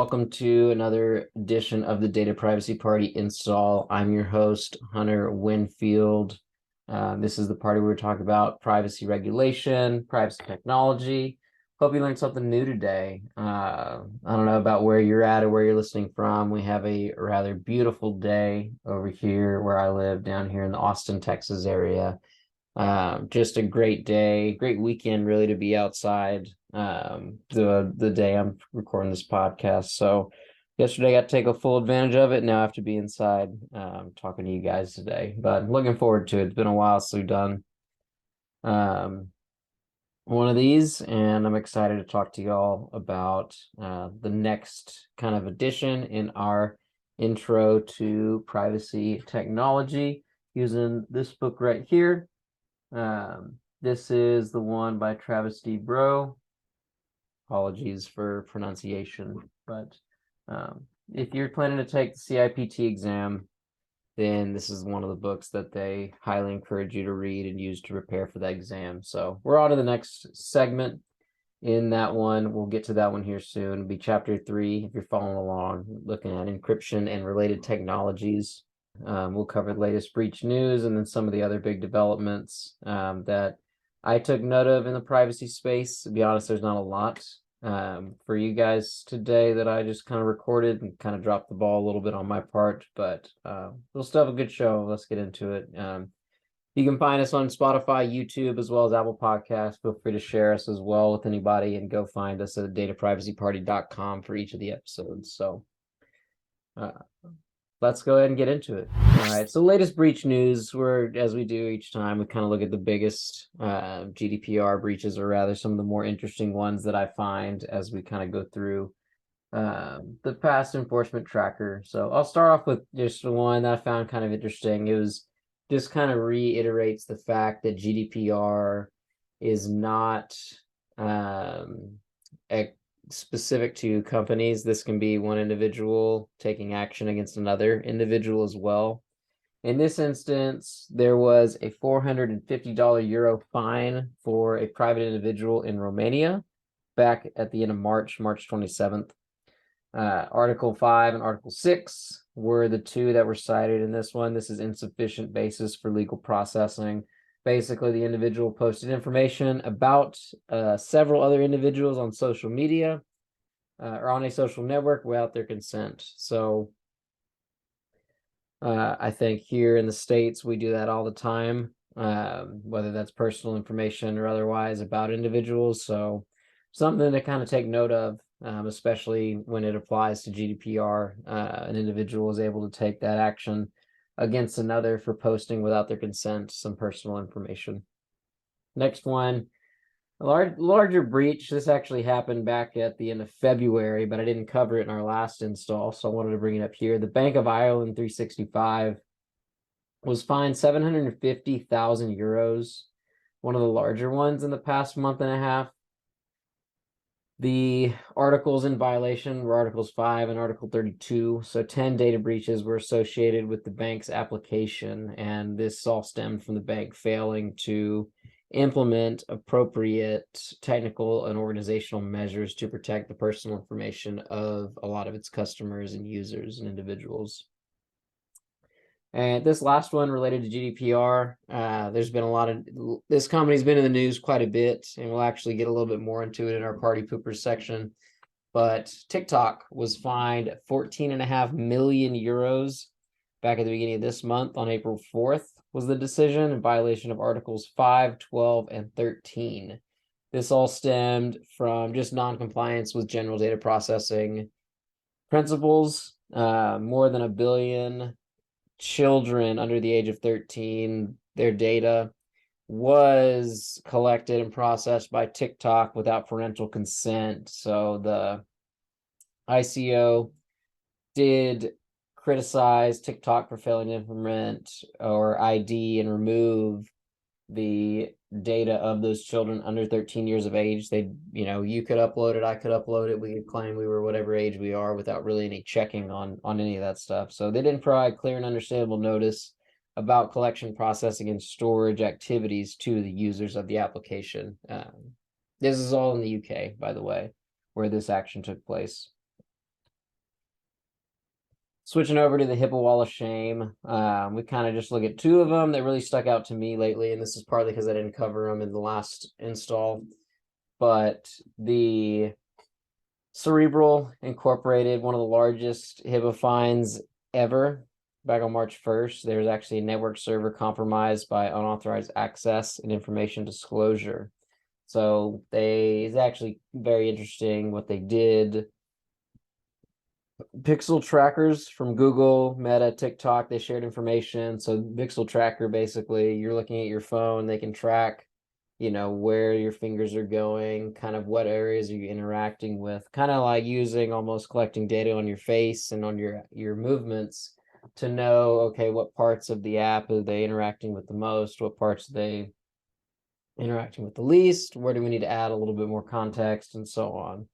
welcome to another edition of the Data Privacy Party install. I'm your host, Hunter Winfield. This is the party where we talk about privacy regulation, privacy technology. Hope you learned something new today. I don't know about where you're at or where you're listening from. We have a rather beautiful day over here where I live, down here in the Austin, Texas area. Just a great day, great weekend really to be outside. The day I'm recording this podcast. So yesterday I got to take a full advantage of it. Now I have to be inside talking to you guys today, but I'm looking forward to it. It's been a while since we've done one of these, and I'm excited to talk to you all about the next kind of edition in our intro to privacy technology using this book right here. This is the one by Travis D. Bro. Apologies for pronunciation, but if you're planning to take the CIPT exam, then this is one of the books that they highly encourage you to read and use to prepare for that exam. So we're on to the next segment in that one. We'll get to that one here soon. It'll be chapter 3 if you're following along, looking at encryption and related technologies. We'll cover the latest breach news and then some of the other big developments that I took note of in the privacy space. To be honest, there's not a lot for you guys today that I just kind of recorded and kind of dropped the ball a little bit on my part, but we'll still have a good show. Let's get into it. You can find us on Spotify, YouTube, as well as Apple Podcasts. Feel free to share us as well with anybody, and go find us at dataprivacyparty.com for each of the episodes. So let's go ahead and get into it. All right, so latest breach news, where, as we do each time, we kind of look at the biggest GDPR breaches, or rather some of the more interesting ones that I find as we kind of go through the past enforcement tracker. So I'll start off with just the one that I found kind of interesting. It was just kind of reiterates the fact that GDPR is not specific to companies. This can be one individual taking action against another individual as well. In this instance, there was a €450 fine for a private individual in Romania back at the end of March 27th. Article 5 and Article 6 were the two that were cited in this one. This is insufficient basis for legal processing. Basically, the individual posted information about several other individuals on social media or on a social network without their consent. So I think here in the States, we do that all the time, whether that's personal information or otherwise about individuals. So something to kind of take note of, especially when it applies to GDPR. An individual is able to take that action against another for posting without their consent some personal information. Next one, a larger breach. This actually happened back at the end of February, but I didn't cover it in our last install, so I wanted to bring it up here. The Bank of Ireland 365 was fined €750,000, one of the larger ones in the past month and a half. The articles in violation were Articles 5 and Article 32. So 10 data breaches were associated with the bank's application, and this all stemmed from the bank failing to implement appropriate technical and organizational measures to protect the personal information of a lot of its customers and users and individuals. And this last one related to GDPR, there's been a lot of, this company's been in the news quite a bit, and we'll actually get a little bit more into it in our party poopers section. But TikTok was fined €14.5 million back at the beginning of this month. On April 4th was the decision, in violation of Articles 5, 12, and 13. This all stemmed from just non-compliance with general data processing principles. More than 1 billion children under the age of 13, their data was collected and processed by TikTok without parental consent. So the ICO did criticize TikTok for failing to implement or ID and remove the data of those children under 13 years of age. They, you could upload it, I could upload it, we could claim we were whatever age we are without really any checking on any of that stuff. So they didn't provide clear and understandable notice about collection, processing, and storage activities to the users of the application. This is all in the UK, by the way, where this action took place. Switching over to the HIPAA Wall of Shame, we kind of just look at two of them that really stuck out to me lately, and this is partly because I didn't cover them in the last install. But the Cerebral incorporated one of the largest HIPAA fines ever. Back on March 1st, there's actually a network server compromised by unauthorized access and information disclosure. So it's actually very interesting what they did. Pixel trackers from Google, Meta, TikTok, they shared information. So Pixel tracker, basically, you're looking at your phone, they can track, where your fingers are going, kind of what areas are you interacting with, kind of like using almost collecting data on your face and on your movements to know, okay, what parts of the app are they interacting with the most, what parts are they interacting with the least, where do we need to add a little bit more context, and so on.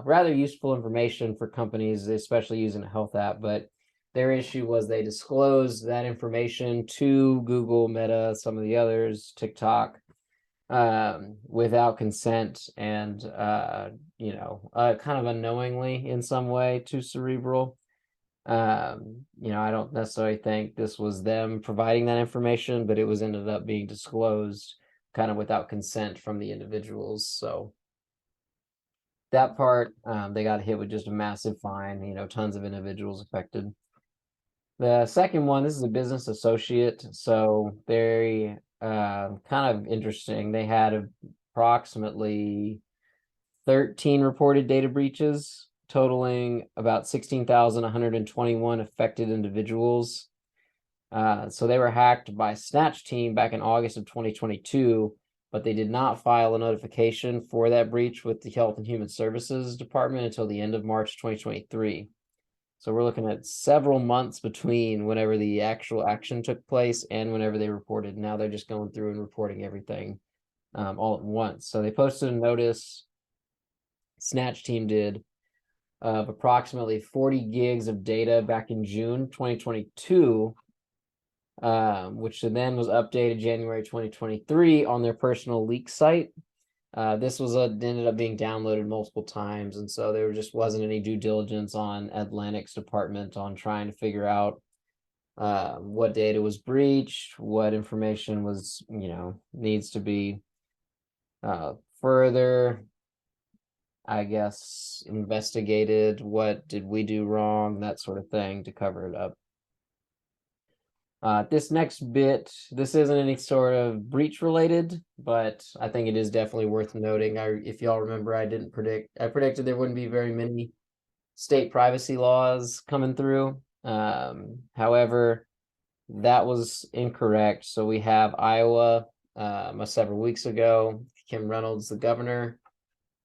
Rather useful information for companies, especially using a health app, but their issue was they disclosed that information to Google, Meta, some of the others, TikTok, without consent and, kind of unknowingly in some way to Cerebral. I don't necessarily think this was them providing that information, but it was ended up being disclosed kind of without consent from the individuals. So that part, they got hit with just a massive fine, tons of individuals affected. The second one, this is a business associate, so very kind of interesting. They had approximately 13 reported data breaches, totaling about 16,121 affected individuals. So they were hacked by Snatch Team back in August of 2022, but they did not file a notification for that breach with the Health and Human Services Department until the end of March 2023. So we're looking at several months between whenever the actual action took place and whenever they reported. Now they're just going through and reporting everything all at once. So they posted a notice, Snatch Team did, of approximately 40 gigs of data back in June 2022, which then was updated January 2023 on their personal leak site. This was ended up being downloaded multiple times, and so there just wasn't any due diligence on Atlantic's department on trying to figure out what data was breached, what information was, needs to be further, I guess, investigated. What did we do wrong? That sort of thing to cover it up. This next bit, this isn't any sort of breach related, but I think it is definitely worth noting. If y'all remember, I predicted there wouldn't be very many state privacy laws coming through. However, that was incorrect. So we have Iowa several weeks ago, Kim Reynolds, the governor.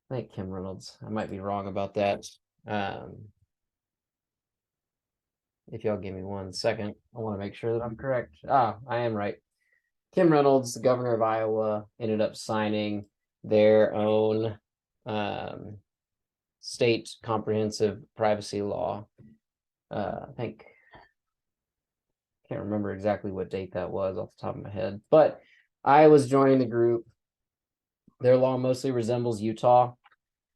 I think Kim Reynolds, I might be wrong about that. If y'all give me 1 second, I want to make sure that I'm correct. I am right. Kim Reynolds, the governor of Iowa, ended up signing their own state comprehensive privacy law. I can't remember exactly what date that was off the top of my head, but I was joining the group. Their law mostly resembles Utah.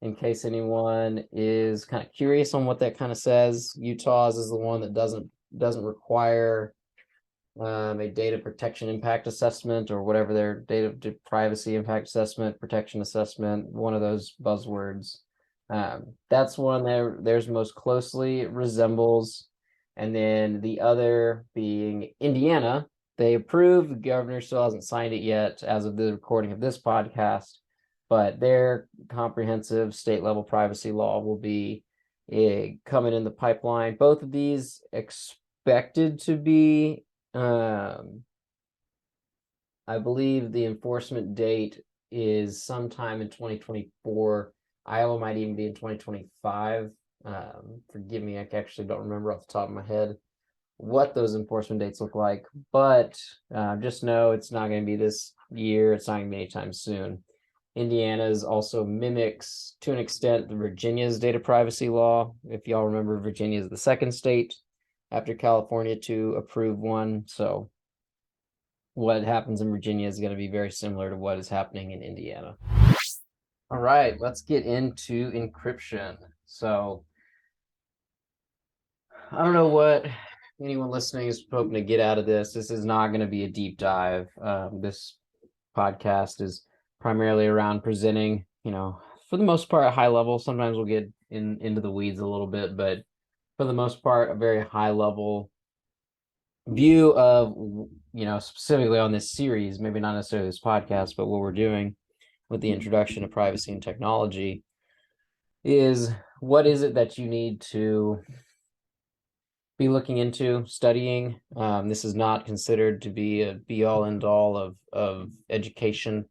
In case anyone is kind of curious on what that kind of says, Utah's is the one that doesn't require a data protection impact assessment, or whatever their data privacy impact assessment, protection assessment, one of those buzzwords. That's one theirs most closely resembles. And then the other being Indiana, they approved. The governor still hasn't signed it yet as of the recording of this podcast, but their comprehensive state level privacy law will be coming in the pipeline. Both of these expected to be, I believe the enforcement date is sometime in 2024. Iowa might even be in 2025. Forgive me, I actually don't remember off the top of my head what those enforcement dates look like, but just know it's not going to be this year. It's not going to be anytime soon. Indiana's also mimics, to an extent, the Virginia's data privacy law. If y'all remember, Virginia is the second state after California to approve one. So what happens in Virginia is going to be very similar to what is happening in Indiana. All right, let's get into encryption. So I don't know what anyone listening is hoping to get out of this. This is not going to be a deep dive. This podcast is primarily around presenting, for the most part, a high level. Sometimes we'll get into the weeds a little bit, but for the most part, a very high level view of, specifically on this series, maybe not necessarily this podcast, but what we're doing with the introduction to privacy and technology is what is it that you need to be looking into, studying. This is not considered to be a be-all, end-all of education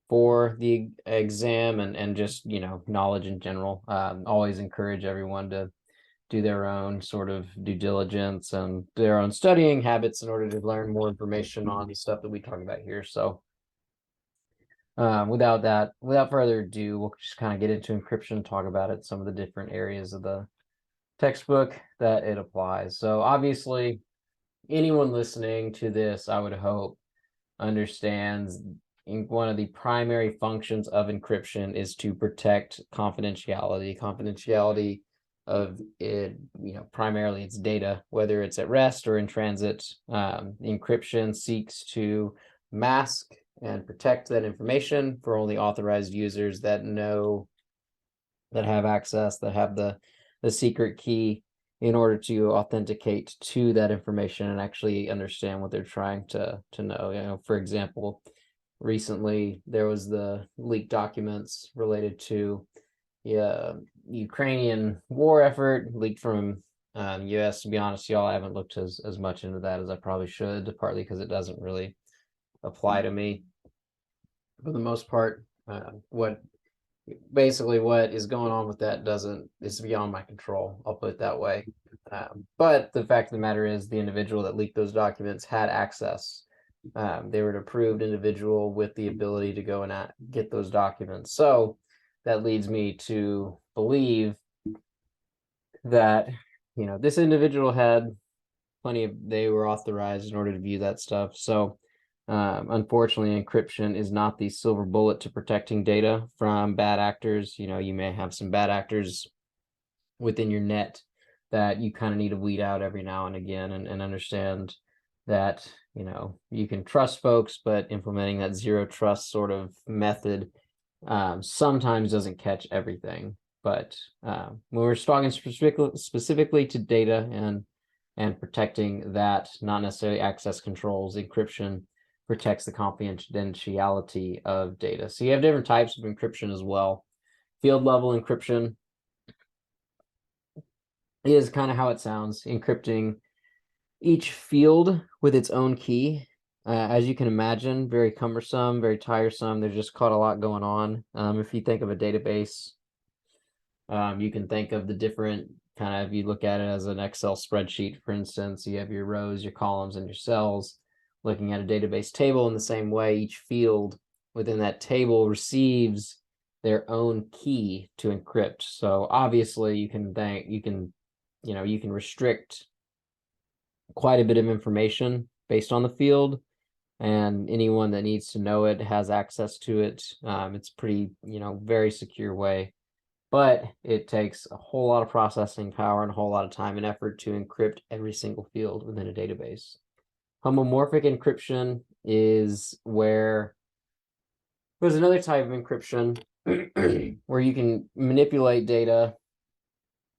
for the exam and just, knowledge in general. Always encourage everyone to do their own sort of due diligence and their own studying habits in order to learn more information on the stuff that we talk about here. So without further ado, we'll just kind of get into encryption, talk about it, some of the different areas of the textbook that it applies. So obviously, anyone listening to this, I would hope, understands one of the primary functions of encryption is to protect confidentiality of it, primarily its data, whether it's at rest or in transit. Encryption seeks to mask and protect that information for only authorized users that have access, that have the secret key in order to authenticate to that information and actually understand what they're trying to know. For example, recently there was the leaked documents related to Ukrainian war effort leaked from US. To be honest, y'all, I haven't looked as much into that as I probably should, partly because it doesn't really apply to me. For the most part, what is going on with that is beyond my control. I'll put it that way. But the fact of the matter is, the individual that leaked those documents had access. They were an approved individual with the ability to go and get those documents. So that leads me to believe that, this individual had they were authorized in order to view that stuff. So unfortunately, encryption is not the silver bullet to protecting data from bad actors. You may have some bad actors within your net that you kind of need to weed out every now and again and understand that, you can trust folks, but implementing that zero trust sort of method sometimes doesn't catch everything. But when we're talking specifically to data and protecting that, not necessarily access controls, encryption protects the confidentiality of data. So you have different types of encryption as well. Field level encryption is kind of how it sounds, encrypting each field with its own key. As you can imagine, very cumbersome, very tiresome. There's just quite a lot going on. If you think of a database, you can think of the different if you look at it as an Excel spreadsheet, for instance, you have your rows, your columns, and your cells. Looking at a database table in the same way, each field within that table receives their own key to encrypt. So obviously you can restrict quite a bit of information based on the field, and anyone that needs to know it has access to it. It's pretty, very secure way, but it takes a whole lot of processing power and a whole lot of time and effort to encrypt every single field within a database. Homomorphic encryption is where there's another type of encryption where you can manipulate data,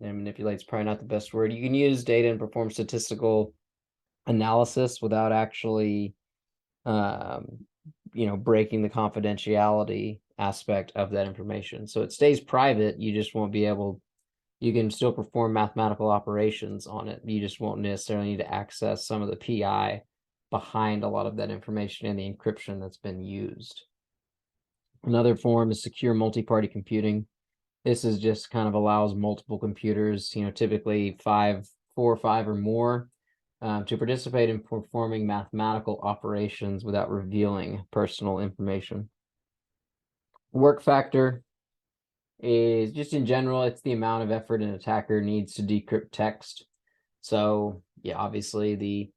and manipulate's probably not the best word. You can use data and perform statistical analysis without actually, breaking the confidentiality aspect of that information. So it stays private. You just won't be able, you can still perform mathematical operations on it. You just won't necessarily need to access some of the PI behind a lot of that information and the encryption that's been used. Another form is secure multi-party computing. This is just kind of allows multiple computers, typically 4 or 5 or more, to participate in performing mathematical operations without revealing personal information. Work factor is just in general, it's the amount of effort an attacker needs to decrypt text. So yeah, obviously the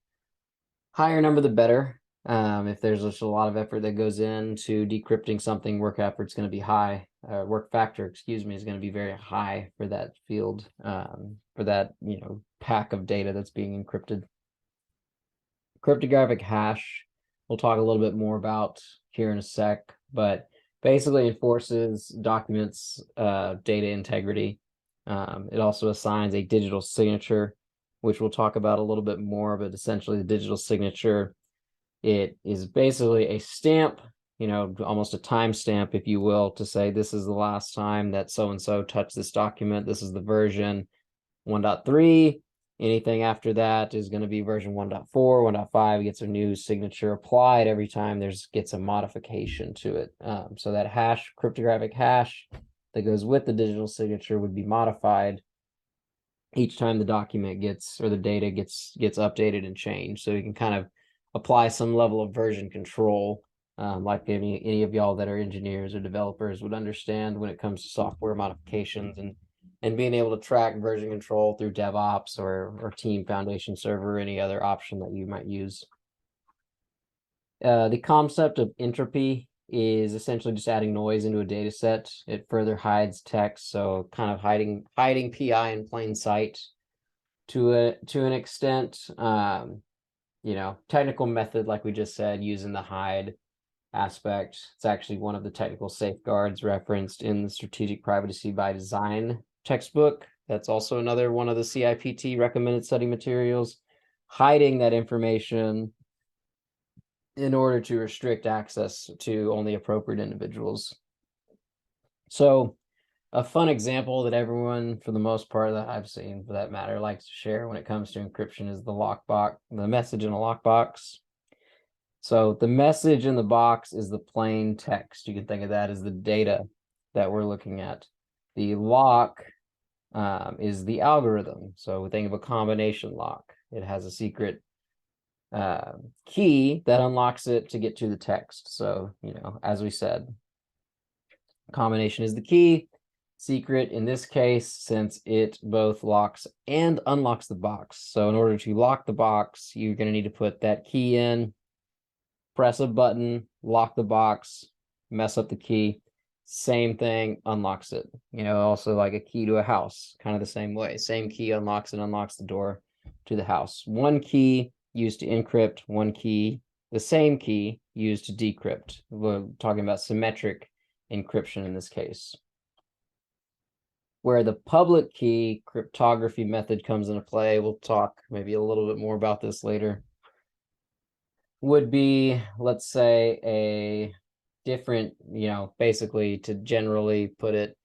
higher number, the better. If there's just a lot of effort that goes into decrypting something, work effort's going to be high. Work factor, is going to be very high for that field, for that, pack of data that's being encrypted. Cryptographic hash, we'll talk a little bit more about here in a sec, but basically enforces documents data integrity. It also assigns a digital signature, which we'll talk about a little bit more, but essentially the digital signature, it is basically a stamp, almost a timestamp, if you will, to say this is the last time that so-and-so touched this document. This is the version 1.3. Anything after that is going to be version 1.4, 1.5 gets a new signature applied every time gets a modification to it. So that hash, cryptographic hash that goes with the digital signature would be modified each time the document or the data gets updated and changed. So you can kind of apply some level of version control, like any of y'all that are engineers or developers would understand when it comes to software modifications and being able to track version control through DevOps or Team Foundation Server, or any other option that you might use. The concept of entropy is essentially just adding noise into a data set. It further hides text, so kind of hiding PI in plain sight to an extent. Technical method, like we just said, using the hide aspect. It's actually one of the technical safeguards referenced in the Strategic Privacy by Design textbook. That's also another one of the CIPT recommended study materials, hiding that information in order to restrict access to only appropriate individuals. So a fun example that everyone, for the most part, that I've seen for that matter, likes to share when it comes to encryption is the message in a lockbox. So the message in the box is the plain text. You can think of that as the data that we're looking at. The lock is the algorithm. So we think of a combination lock. It has a secret key that unlocks it to get to the text. So, as we said, combination is the key. Secret in this case, since it both locks and unlocks the box. So in order to lock the box, you're going to need to put that key in, press a button, lock the box, mess up the key. Same thing, unlocks it. Also like a key to a house, kind of the same way. Same key unlocks the door to the house. One key used to encrypt, one key, the same key used to decrypt. We're talking about symmetric encryption in this case. Where the public key cryptography method comes into play, we'll talk maybe a little bit more about this later, would be, let's say, a different, basically, to generally put it,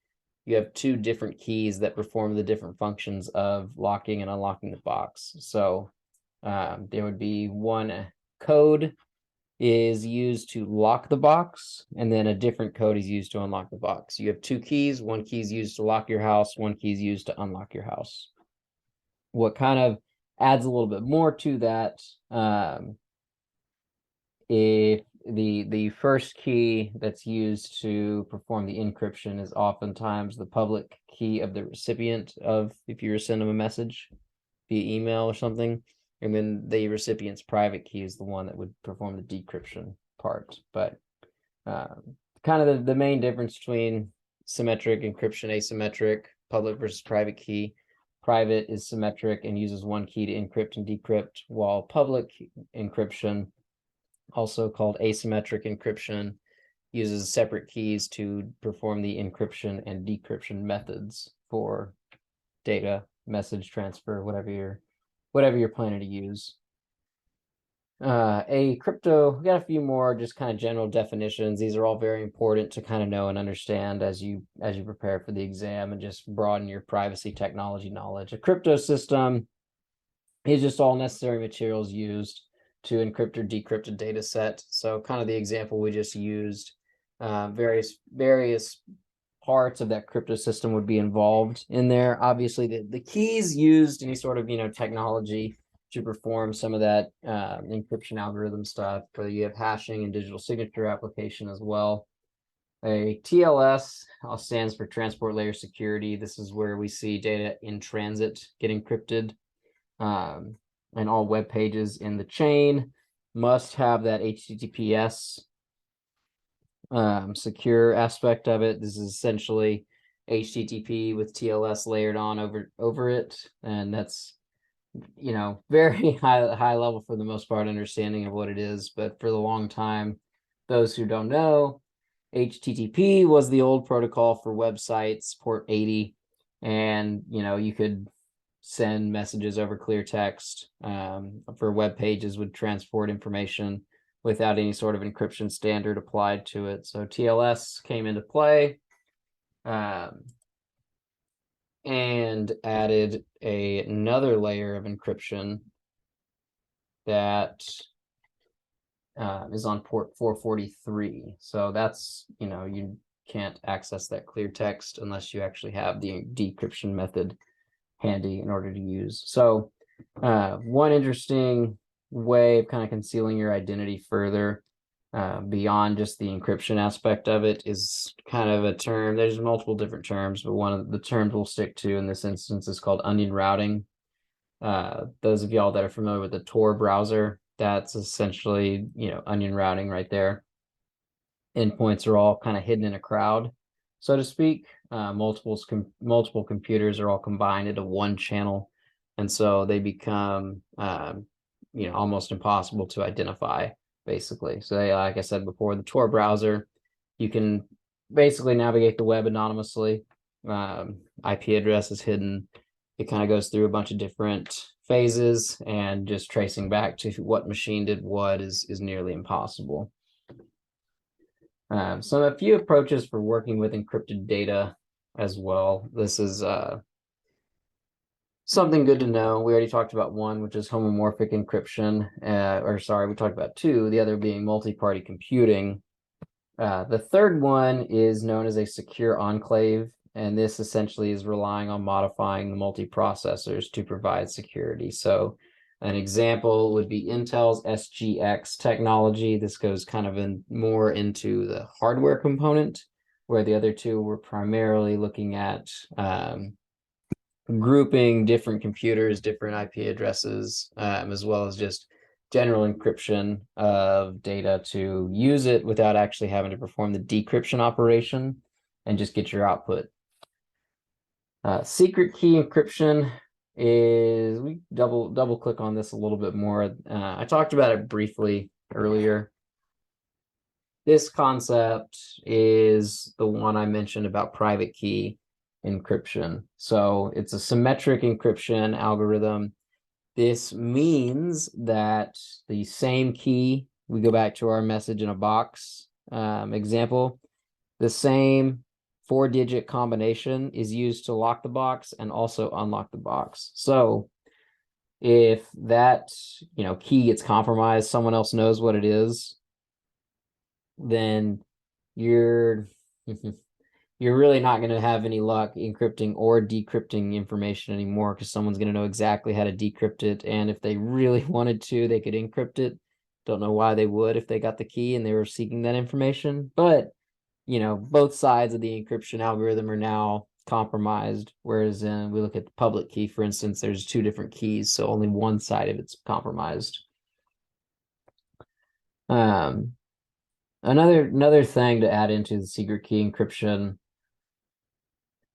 you have two different keys that perform the different functions of locking and unlocking the box. So there would be one code is used to lock the box, and then a different code is used to unlock the box. You have two keys. One key is used to lock your house. One key is used to unlock your house. What kind of adds a little bit more to that, if the first key that's used to perform the encryption is oftentimes the public key of the recipient of, if you were to send them a message via email or something, and then the recipient's private key is the one that would perform the decryption part. But kind of the main difference between symmetric encryption, asymmetric, public versus private key. Private is symmetric and uses one key to encrypt and decrypt, while public encryption, also called asymmetric encryption, uses separate keys to perform the encryption and decryption methods for data, message transfer, whatever you're planning to use. We got a few more just kind of general definitions. These are all very important to kind of know and understand as you prepare for the exam and just broaden your privacy technology knowledge. A crypto system is just all necessary materials used to encrypt or decrypt a data set. So kind of the example we just used, various parts of that crypto system would be involved in there. Obviously, the keys used, any sort of technology to perform some of that encryption algorithm stuff. Whether you have hashing and digital signature application as well. A TLS stands for transport layer security. This is where we see data in transit get encrypted, and all web pages in the chain must have that HTTPS secure aspect of it. This is essentially HTTP with TLS layered on over it, and that's very high level for the most part understanding of what it is. But for the long time, those who don't know, HTTP was the old protocol for websites, port 80, and you could send messages over clear text for web pages, would transport information without any sort of encryption standard applied to it. So TLS came into play and added another layer of encryption that is on port 443. So that's, you can't access that clear text unless you actually have the decryption method handy in order to use. So one interesting way of kind of concealing your identity further beyond just the encryption aspect of it is kind of a term. There's multiple different terms, but one of the terms we'll stick to in this instance is called onion routing. Those of y'all that are familiar with the Tor browser, that's essentially, onion routing right there. Endpoints are all kind of hidden in a crowd, so to speak. Multiple computers are all combined into one channel, and so they become almost impossible to identify, basically. So like I said before, the Tor browser, you can basically navigate the web anonymously. IP address is hidden. It kind of goes through a bunch of different phases, and just tracing back to what machine did what is nearly impossible. So a few approaches for working with encrypted data as well. This is something good to know. We already talked about one, which is homomorphic encryption, we talked about two, the other being multi-party computing. The third one is known as a secure enclave, and this essentially is relying on modifying the multiprocessors to provide security. So an example would be Intel's SGX technology. This goes kind of more into the hardware component, where the other two were primarily looking at grouping different computers, different IP addresses, as well as just general encryption of data to use it without actually having to perform the decryption operation and just get your output. Secret key encryption is, we double click on this a little bit more. I talked about it briefly earlier. This concept is the one I mentioned about private key encryption. So it's a symmetric encryption algorithm. This means that the same key, we go back to our message in a box example, the same 4-digit combination is used to lock the box and also unlock the box. So if that key gets compromised, someone else knows what it is, then you're really not going to have any luck encrypting or decrypting information anymore, because someone's going to know exactly how to decrypt it. And if they really wanted to, they could encrypt it. Don't know why they would if they got the key and they were seeking that information. But both sides of the encryption algorithm are now compromised, whereas we look at the public key, for instance, there's two different keys, so only one side of it's compromised. Another thing to add into the secret key encryption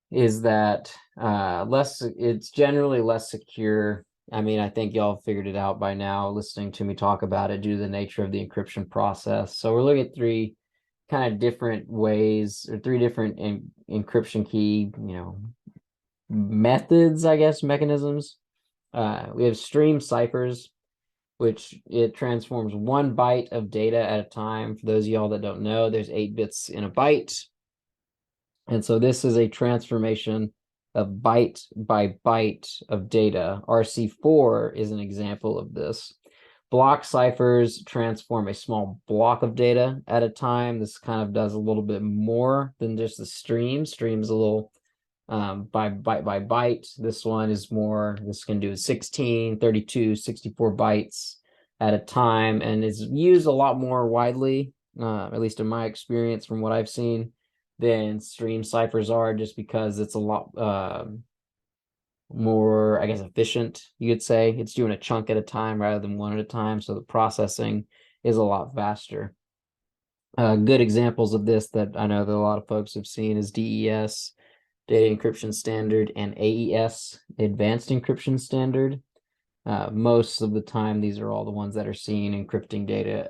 is that it's generally less secure. I mean, I think y'all figured it out by now listening to me talk about it due to the nature of the encryption process. So we're looking at three kind of different ways, or three different encryption key, methods, I guess, mechanisms. We have stream ciphers, which it transforms 1 byte of data at a time. For those of y'all that don't know, there's 8 bits in a byte. And so this is a transformation of byte by byte of data. RC4 is an example of this. Block ciphers transform a small block of data at a time. This kind of does a little bit more than just the stream. Stream's a little by byte by byte. This one is more, this can do 16, 32, 64 bytes at a time, and is used a lot more widely, at least in my experience from what I've seen, than stream ciphers are, just because it's a lot more, I guess, efficient, you could say. It's doing a chunk at a time rather than one at a time, so the processing is a lot faster. Good examples of this that I know that a lot of folks have seen is DES, Data Encryption Standard, and AES, Advanced Encryption Standard. Most of the time, these are all the ones that are seeing encrypting data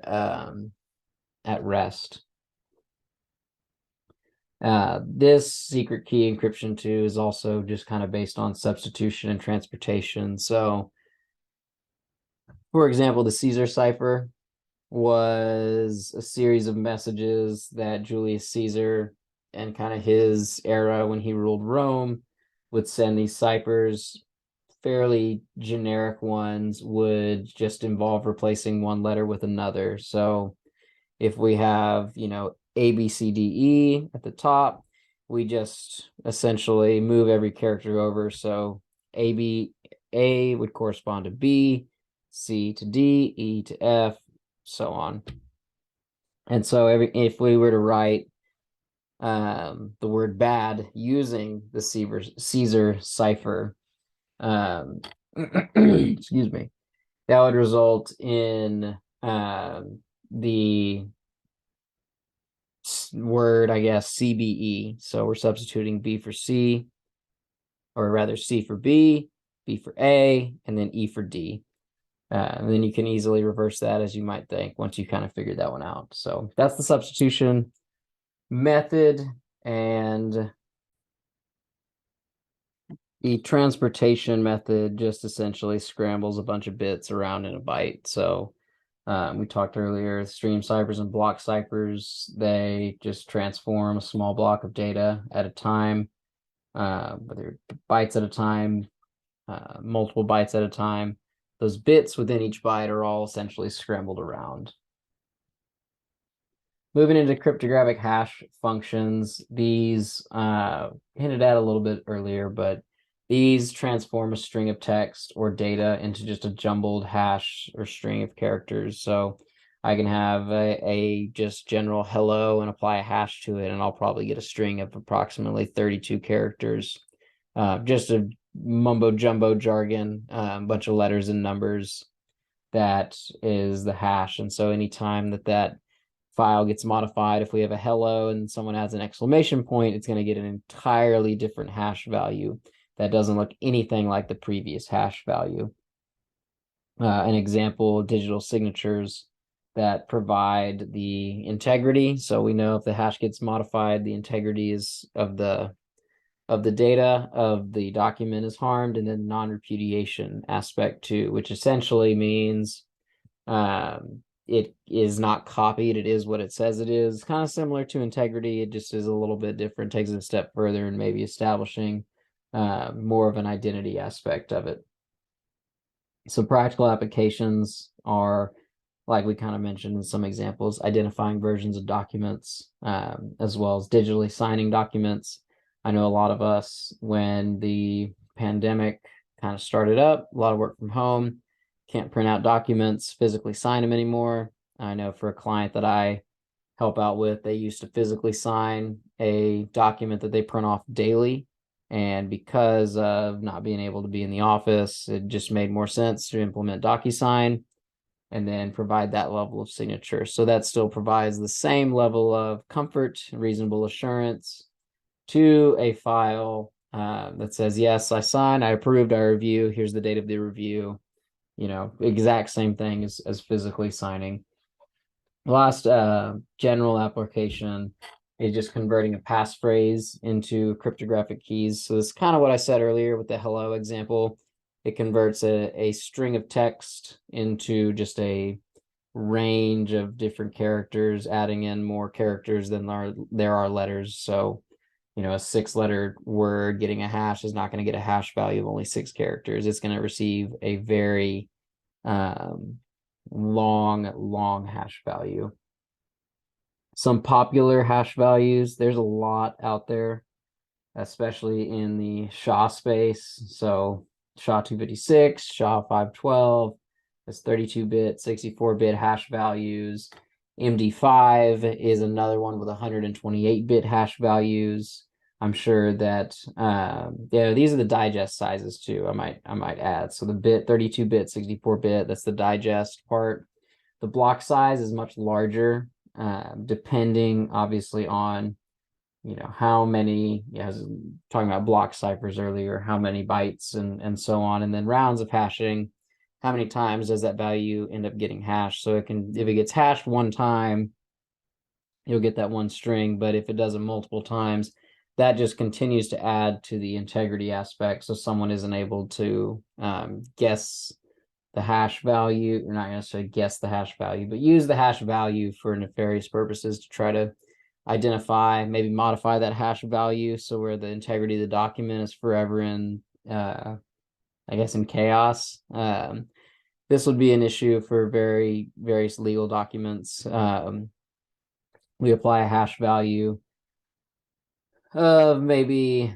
at rest. This secret key encryption 2 is also just kind of based on substitution and transportation. So, for example, the Caesar cipher was a series of messages that Julius Caesar and kind of his era when he ruled Rome would send these ciphers. Fairly generic ones would just involve replacing one letter with another. So if we have, A, B, C, D, E at the top, we just essentially move every character over. So A would correspond to B, C to D, E to F, so on. And so if we were to write the word bad using the Caesar cipher, excuse me, that would result in the word, I guess, CBE. So we're substituting B for C, or rather C for B, B for A, and then E for D. And then you can easily reverse that, as you might think, once you kind of figured that one out. So that's the substitution method. And the transportation method just essentially scrambles a bunch of bits around in a byte. So we talked earlier, stream ciphers and block ciphers, they just transform a small block of data at a time, whether bytes at a time, multiple bytes at a time. Those bits within each byte are all essentially scrambled around. Moving into cryptographic hash functions, these hinted at a little bit earlier, but these transform a string of text or data into just a jumbled hash or string of characters. So I can have a just general hello and apply a hash to it, and I'll probably get a string of approximately 32 characters. Just a mumbo jumbo jargon, a bunch of letters and numbers. That is the hash. And so anytime that file gets modified, if we have a hello and someone has an exclamation point, it's going to get an entirely different hash value that doesn't look anything like the previous hash value. An example, digital signatures that provide the integrity. So we know if the hash gets modified, the integrity is of the data of the document is harmed, and then non-repudiation aspect too, which essentially means it is not copied. It is what it says it is. Kind of similar to integrity. It just is a little bit different, takes it a step further and maybe establishing more of an identity aspect of it. So practical applications are, like we kind of mentioned in some examples, identifying versions of documents, as well as digitally signing documents. I know a lot of us, when the pandemic kind of started up, a lot of work from home, can't print out documents, physically sign them anymore. I know for a client that I help out with, they used to physically sign a document that they print off daily. And because of not being able to be in the office, it just made more sense to implement DocuSign and then provide that level of signature. So that still provides the same level of comfort, reasonable assurance to a file that says, yes, I signed, I approved, I review, here's the date of the review. Exact same thing as physically signing. Last general application is just converting a passphrase into cryptographic keys. So it's kind of what I said earlier with the hello example. It converts a string of text into just a range of different characters, adding in more characters than there are letters. So, a 6-letter word getting a hash is not going to get a hash value of only 6 characters. It's going to receive a very long hash value. Some popular hash values, there's a lot out there, especially in the SHA space. So SHA-256, SHA-512, that's 32-bit, 64-bit hash values. MD5 is another one with 128-bit hash values. I'm sure that these are the digest sizes too. I might add. So the 32-bit, 64-bit, that's the digest part. The block size is much larger, depending obviously on how many, I was talking about block ciphers earlier, how many bytes and so on, and then rounds of hashing. how many times does that value end up getting hashed. So if it gets hashed one time, you'll get that one string, but if it does it multiple times, that just continues to add to the integrity aspect. So someone isn't able to guess the hash value, or not necessarily guess the hash value, but use the hash value for nefarious purposes to try to identify, maybe modify that hash value. So where the integrity of the document is forever in, I guess, in chaos. This would be an issue for various legal documents. We apply a hash value of maybe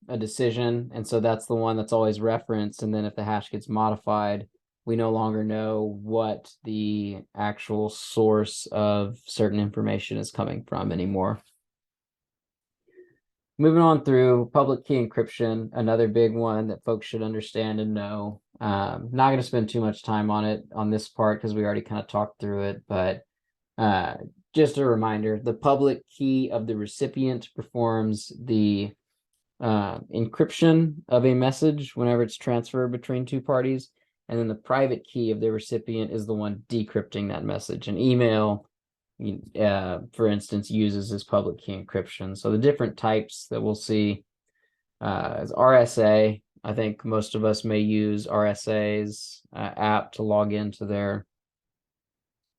a decision, and so that's the one that's always referenced. And then if the hash gets modified, we no longer know what the actual source of certain information is coming from anymore. Moving on through public key encryption, another big one that folks should understand and know. Not going to spend too much time on it on this part because we already kind of talked through it, but just a reminder, the public key of the recipient performs the encryption of a message whenever it's transferred between two parties. And then the private key of the recipient is the one decrypting that message. An email, for instance, uses this public key encryption. So the different types that we'll see is RSA. I think most of us may use RSA's app to log into their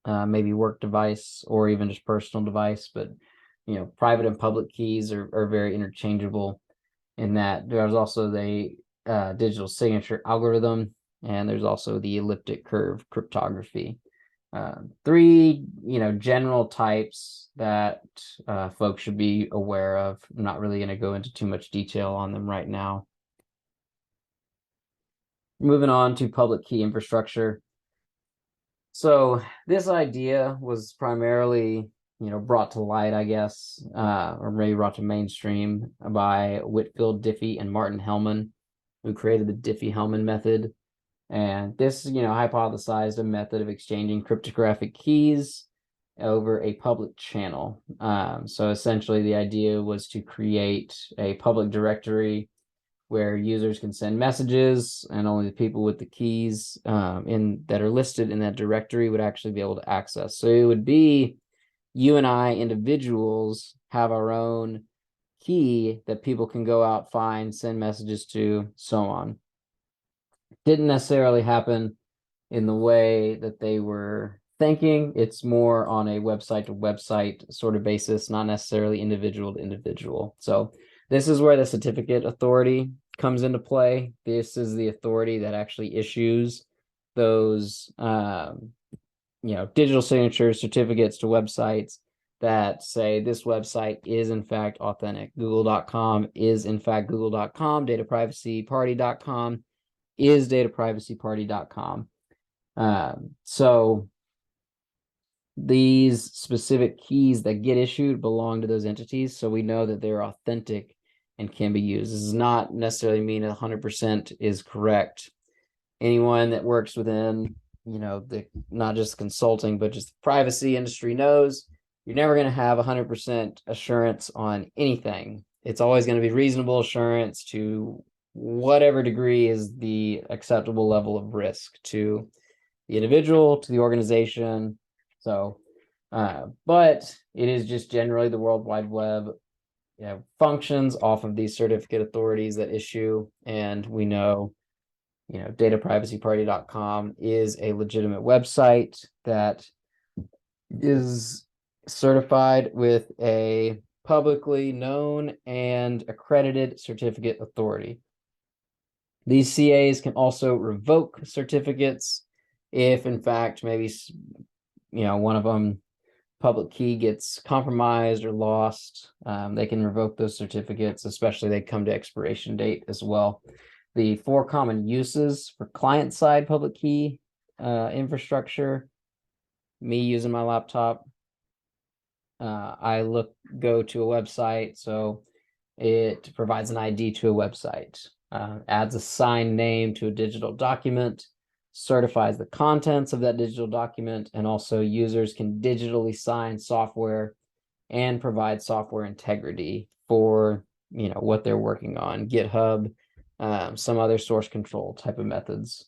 maybe work device or even just personal device. But, private and public keys are very interchangeable in that. There's also the digital signature algorithm, and there's also the elliptic curve cryptography. Three, general types that folks should be aware of. I'm not really going to go into too much detail on them right now. Moving on to public key infrastructure. So this idea was primarily, brought to light, I guess, or maybe brought to mainstream by Whitfield Diffie and Martin Hellman, who created the Diffie-Hellman method. And this, hypothesized a method of exchanging cryptographic keys over a public channel. So essentially the idea was to create a public directory where users can send messages, and only the people with the keys that are listed in that directory would actually be able to access. So it would be you and I, individuals, have our own key that people can go out, find, send messages to, so on. Didn't necessarily happen in the way that they were thinking. It's more on a website to website sort of basis, not necessarily individual to individual. So this is where the certificate authority comes into play. This is the authority that actually issues those, digital signature certificates to websites that say this website is in fact authentic. Google.com is in fact Google.com. DataPrivacyParty.com is DataPrivacyParty.com. So these specific keys that get issued belong to those entities, so we know that they're authentic and can be used. This does not necessarily mean 100% is correct. Anyone that works within, the not just consulting, but just the privacy industry knows you're never going to have 100% assurance on anything. It's always going to be reasonable assurance to whatever degree is the acceptable level of risk to the individual, to the organization. So, but it is just generally the World Wide Web functions off of these certificate authorities that issue, and we know, DataPrivacyParty.com is a legitimate website that is certified with a publicly known and accredited certificate authority. These CAs can also revoke certificates if, in fact, maybe one of them, public key, gets compromised or lost. They can revoke those certificates, especially they come to expiration date as well. The 4 common uses for client-side public key infrastructure, me using my laptop, I go to a website, so it provides an ID to a website, adds a signed name to a digital document, certifies the contents of that digital document, and also users can digitally sign software and provide software integrity for what they're working on, GitHub, some other source control type of methods.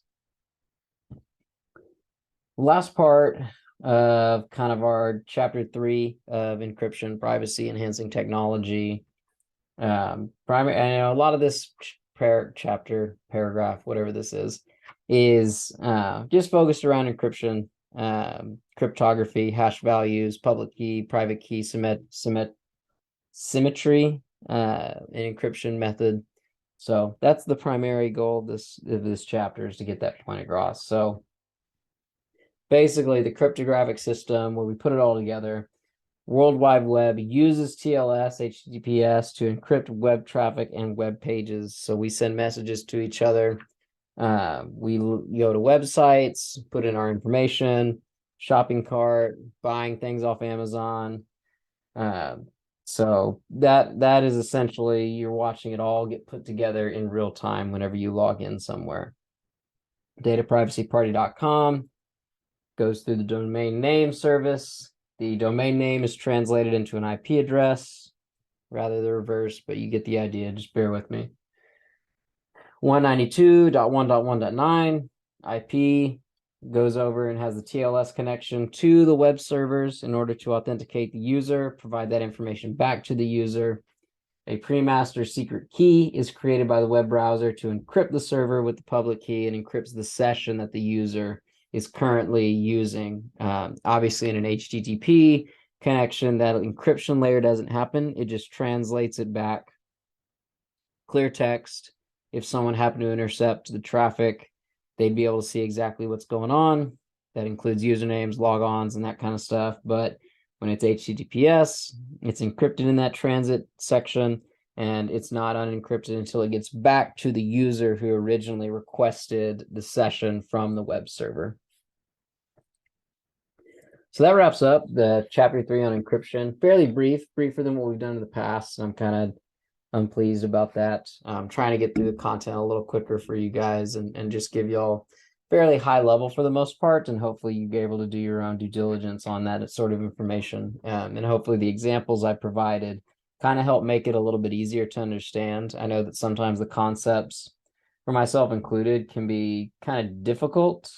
Last part of kind of our chapter 3 of encryption, privacy, enhancing technology. Primary, I know a lot of this paragraph, whatever this is just focused around encryption, cryptography, hash values, public key, private key, symmetry, an encryption method. So that's the primary goal of this chapter, is to get that point across. So basically, the cryptographic system, where we put it all together, World Wide Web uses TLS, HTTPS to encrypt web traffic and web pages. So we send messages to each other. We go to websites, put in our information, shopping cart, buying things off Amazon. So that is essentially, you're watching it all get put together in real time whenever you log in somewhere. Dataprivacyparty.com goes through the domain name service. The domain name is translated into an IP address, rather the reverse, but you get the idea. Just bear with me. 192.1.1.9 IP goes over and has the TLS connection to the web servers in order to authenticate the user, provide that information back to the user. A pre-master secret key is created by the web browser to encrypt the server with the public key and encrypts the session that the user is currently using. Obviously, in an HTTP connection, that encryption layer doesn't happen. It just translates it back. Clear text. If someone happened to intercept the traffic, they'd be able to see exactly what's going on. That includes usernames, logons, and that kind of stuff. But when it's HTTPS, it's encrypted in that transit section, and it's not unencrypted until it gets back to the user who originally requested the session from the web server. So that wraps up the chapter 3 on encryption. Fairly brief, briefer than what we've done in the past. I'm kind of unpleased about that. I'm trying to get through the content a little quicker for you guys and just give y'all fairly high level for the most part, and hopefully you be able to do your own due diligence on that sort of information. And hopefully the examples I provided kind of help make it a little bit easier to understand. I know that sometimes the concepts, for myself included, can be kind of difficult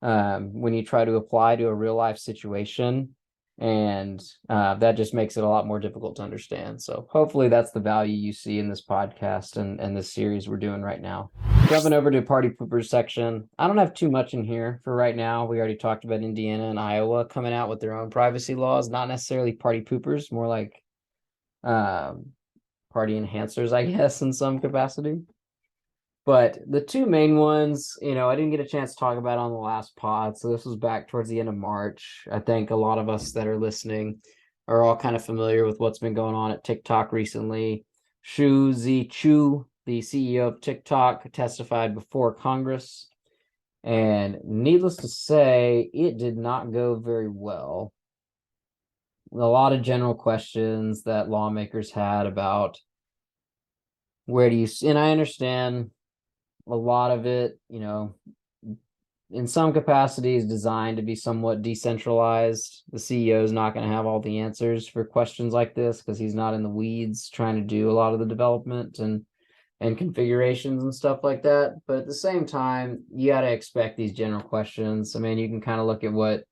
when you try to apply to a real life situation, and that just makes it a lot more difficult to understand. So hopefully that's the value you see in this podcast and this series we're doing right now. Jumping over to party poopers section. I don't have too much in here for right now. We already talked about Indiana and Iowa coming out with their own privacy laws, not necessarily party poopers, more like party enhancers, I guess, in some capacity. But the two main ones, I didn't get a chance to talk about on the last pod. So this was back towards the end of March. I think a lot of us that are listening are all kind of familiar with what's been going on at TikTok recently. Shu Zhiqiu, the CEO of TikTok, testified before Congress. And needless to say, it did not go very well. A lot of general questions that lawmakers had about where do you, and I understand a lot of it, in some capacity is designed to be somewhat decentralized. The CEO is not going to have all the answers for questions like this because he's not in the weeds trying to do a lot of the development and configurations and stuff like that. But at the same time, you got to expect these general questions. I mean, you can kind of look at what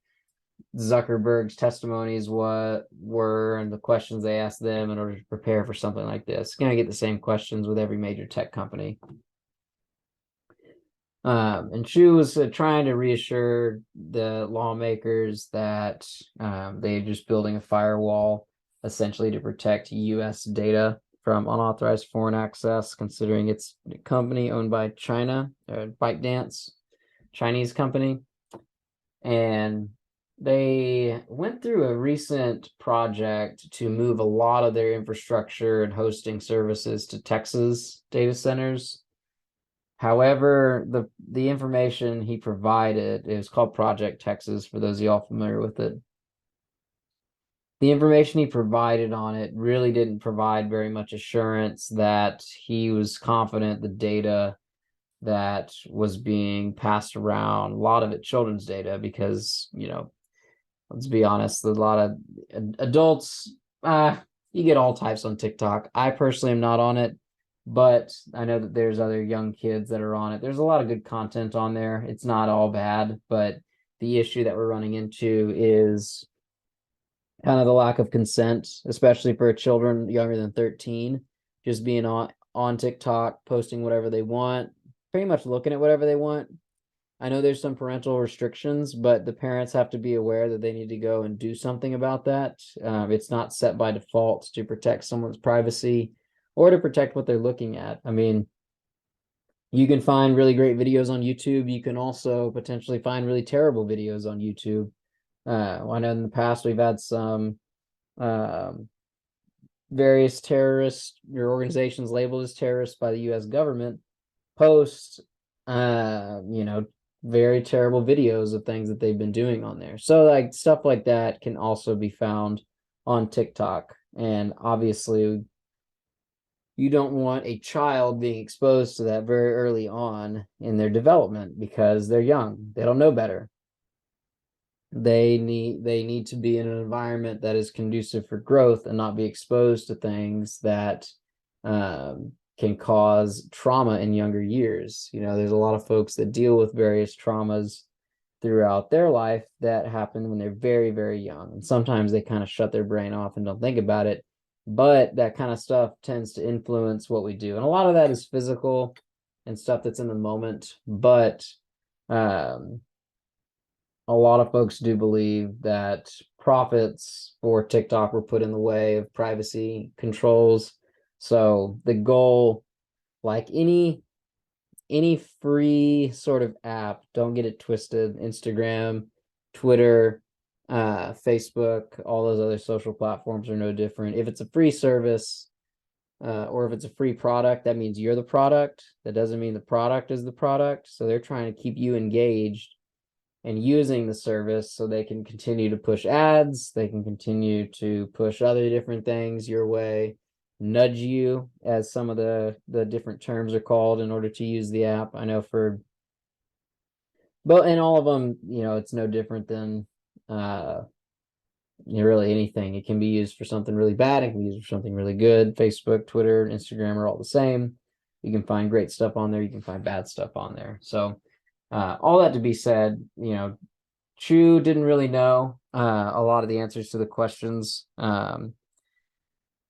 Zuckerberg's testimonies were and the questions they asked them in order to prepare for something like this. Going to get the same questions with every major tech company. And Shu was trying to reassure the lawmakers that they're just building a firewall essentially to protect U.S. data from unauthorized foreign access, considering it's a company owned by China, ByteDance, Chinese company. And they went through a recent project to move a lot of their infrastructure and hosting services to Texas data centers. However, the information he provided, it was called Project Texas, for those of y'all familiar with it. The information he provided on it really didn't provide very much assurance that he was confident the data that was being passed around, a lot of it children's data, because, let's be honest, a lot of adults, you get all types on TikTok. I personally am not on it, but I know that there's other young kids that are on it. There's a lot of good content on there. It's not all bad, but the issue that we're running into is kind of the lack of consent, especially for children younger than 13, just being on TikTok, posting whatever they want, pretty much looking at whatever they want. I know there's some parental restrictions, but the parents have to be aware that they need to go and do something about that. It's not set by default to protect someone's privacy or to protect what they're looking at. I mean, you can find really great videos on YouTube. You can also potentially find really terrible videos on YouTube. I know in the past we've had some various terrorists or organizations labeled as terrorists by the U.S. government post, very terrible videos of things that they've been doing on there. So like stuff like that can also be found on TikTok. And obviously you don't want a child being exposed to that very early on in their development because they're young. They don't know better. They need to be in an environment that is conducive for growth and not be exposed to things that can cause trauma in younger years. There's a lot of folks that deal with various traumas throughout their life that happen when they're very, very young. And sometimes they kind of shut their brain off and don't think about it. But that kind of stuff tends to influence what we do. And a lot of that is physical and stuff that's in the moment. But a lot of folks do believe that profits for TikTok were put in the way of privacy controls. So the goal, like any free sort of app, don't get it twisted, Instagram, Twitter, Facebook, all those other social platforms are no different. If it's a free service, or if it's a free product, that means you're the product. That doesn't mean the product is the product. So they're trying to keep you engaged and using the service so they can continue to push ads, they can continue to push other different things your way, nudge you, as some of the different terms are called, in order to use the app. I know but in all of them, it's no different than really anything. It can be used for something really bad, it can be used for something really good. Facebook, Twitter, Instagram are all the same. You can find great stuff on there, you can find bad stuff on there. So all that to be said, Chu didn't really know a lot of the answers to the questions.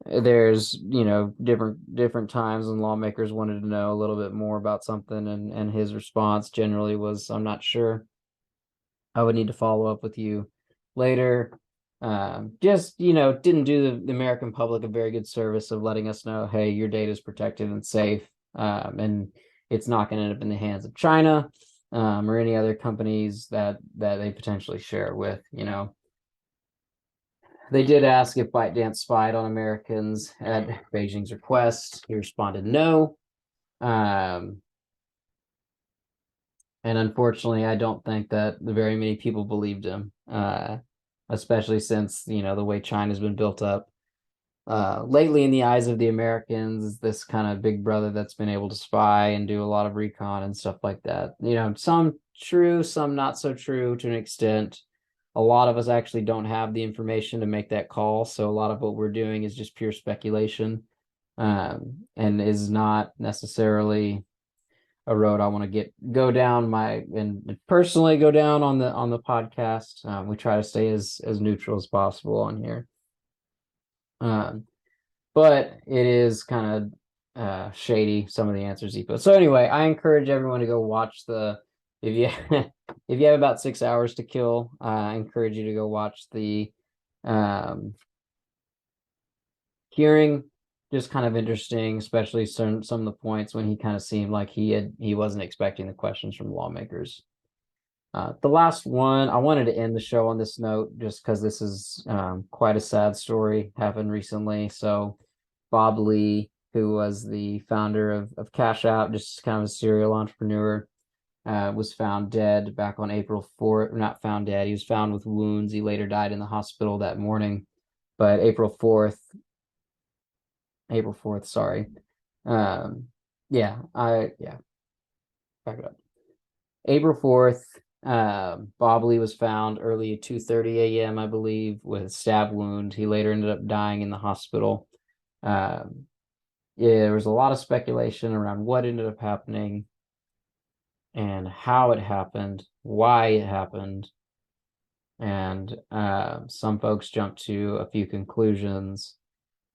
There's different times when lawmakers wanted to know a little bit more about something, and his response generally was, I'm not sure. I would need to follow up with you later. Just didn't do the American public a very good service of letting us know, hey, your data is protected and safe, and it's not going to end up in the hands of China or any other companies that they potentially share with. They did ask if ByteDance spied on Americans at Beijing's request. He responded no. And unfortunately, I don't think that very many people believed him, especially since, the way China's been built up lately in the eyes of the Americans, this kind of big brother that's been able to spy and do a lot of recon and stuff like that. Some true, some not so true to an extent. A lot of us actually don't have the information to make that call. So a lot of what we're doing is just pure speculation, and is not necessarily a road I want to go down and personally go down on the podcast. We try to stay as neutral as possible on here. But it is kind of shady, some of the answers he put. So anyway, I encourage everyone to go watch if you if you have about 6 hours to kill, I encourage you to go watch the hearing. Just kind of interesting, especially some of the points when he kind of seemed like he wasn't expecting the questions from lawmakers. The last one, I wanted to end the show on this note, just because this is quite a sad story, happened recently. So Bob Lee, who was the founder of Cash App, just kind of a serial entrepreneur, was found dead back on April 4th. Not found dead, he was found with wounds. He later died in the hospital that morning. But April 4th, sorry. Back it up. April 4th, Bob Lee was found early at 2:30 a.m., I believe, with a stab wound. He later ended up dying in the hospital. There was a lot of speculation around what ended up happening and how it happened, why it happened. And some folks jump to a few conclusions,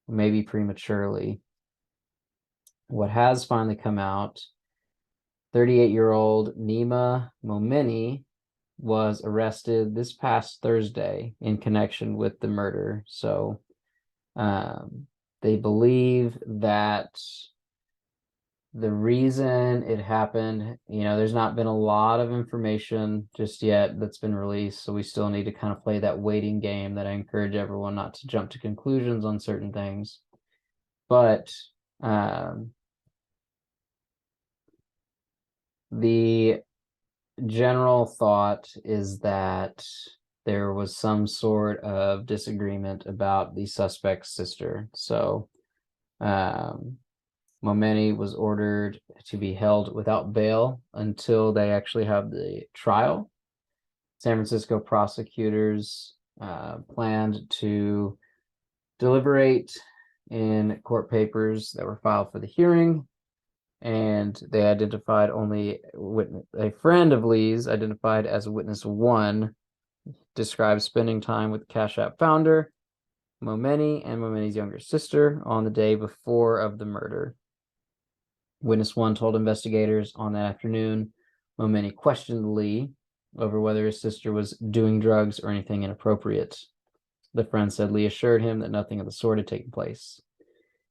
maybe prematurely. What has finally come out, 38-year-old Nima Momeni was arrested this past Thursday in connection with the murder. So they believe that the reason it happened, there's not been a lot of information just yet that's been released. So we still need to kind of play that waiting game that I encourage everyone not to jump to conclusions on certain things. But the general thought is that there was some sort of disagreement about the suspect's sister. So Momeni was ordered to be held without bail until they actually have the trial. San Francisco prosecutors planned to deliberate in court papers that were filed for the hearing, and they identified only a friend of Lee's, identified as witness 1, described spending time with the Cash App founder, Momeni, and Momeni's younger sister on the day before of the murder. Witness 1 told investigators on that afternoon Momeni questioned Lee over whether his sister was doing drugs or anything inappropriate. The friend said Lee assured him that nothing of the sort had taken place.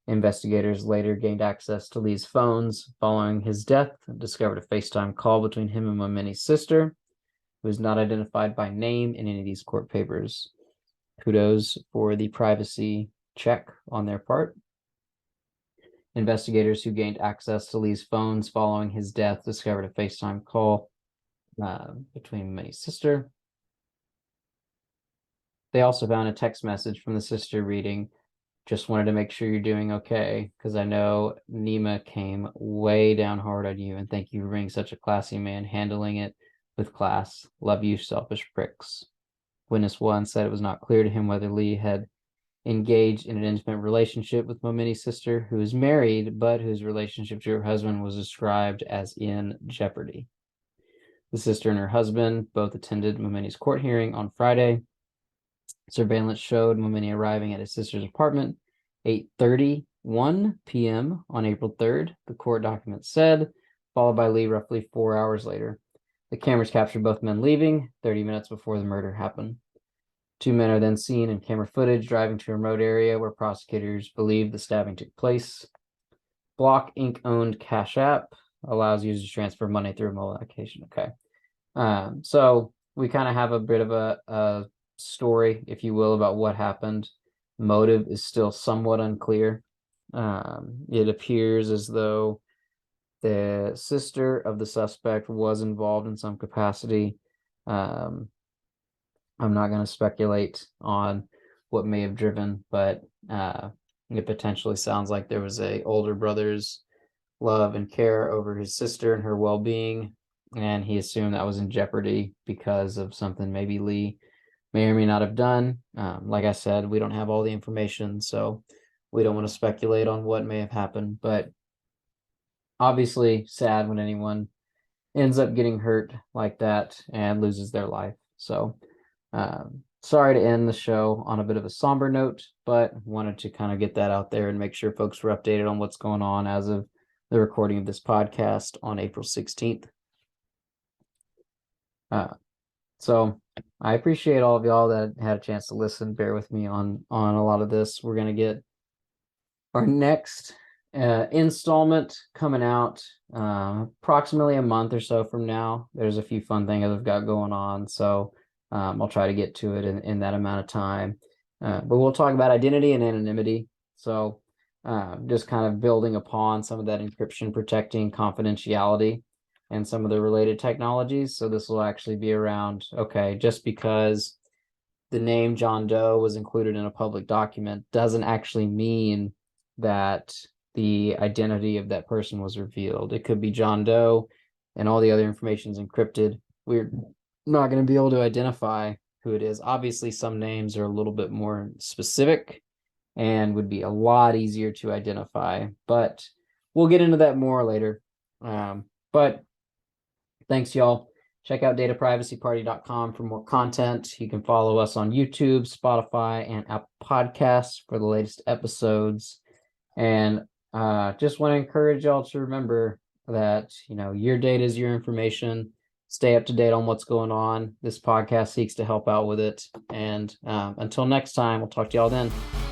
Investigators later gained access to Lee's phones following his death and discovered a FaceTime call between him and Momeni's sister, who is not identified by name in any of these court papers. Kudos for the privacy check on their part. Investigators who gained access to Lee's phones following his death discovered a FaceTime call between Momeni's sister. They also found a text message from the sister reading, "Just wanted to make sure you're doing okay, because I know Nima came way down hard on you, and thank you for being such a classy man, handling it with class. Love you, selfish pricks." Witness 1 said it was not clear to him whether Lee had engaged in an intimate relationship with Momeni's sister, who is married, but whose relationship to her husband was described as in jeopardy. The sister and her husband both attended Momeni's court hearing on Friday. Surveillance showed Momeni arriving at his sister's apartment 8:31 p.m. on April 3rd, the court document said, followed by Lee roughly 4 hours later. The cameras captured both men leaving 30 minutes before the murder happened. 2 men are then seen in camera footage driving to a remote area where prosecutors believe the stabbing took place. Block Inc.-owned Cash App allows users to transfer money through a mobile application. Okay. So we kind of have a bit of a story, if you will, about what happened. Motive is still somewhat unclear. It appears as though the sister of the suspect was involved in some capacity. I'm not going to speculate on what may have driven, but it potentially sounds like there was a older brother's love and care over his sister and her well-being, and he assumed that was in jeopardy because of something maybe Lee may or may not have done. Like I said, we don't have all the information, so we don't want to speculate on what may have happened, but obviously sad when anyone ends up getting hurt like that and loses their life. So sorry to end the show on a bit of a somber note, but wanted to kind of get that out there and make sure folks were updated on what's going on as of the recording of this podcast on April 16th. So I appreciate all of y'all that had a chance to listen. Bear with me on a lot of this. We're going to get our next installment coming out approximately a month or so from now. There's a few fun things I've got going on, so I'll try to get to it in that amount of time. But we'll talk about identity and anonymity. So just kind of building upon some of that encryption, protecting confidentiality, and some of the related technologies. So this will actually be around, okay, just because the name John Doe was included in a public document doesn't actually mean that the identity of that person was revealed. It could be John Doe and all the other information is encrypted. We're not going to be able to identify who it is. Obviously, some names are a little bit more specific and would be a lot easier to identify, but we'll get into that more later. But thanks, y'all. Check out dataprivacyparty.com for more content. You can follow us on YouTube, Spotify, and Apple Podcasts for the latest episodes. And just want to encourage y'all to remember that, your data is your information. Stay up to date on what's going on. This podcast seeks to help out with it. And until next time, we'll talk to y'all then.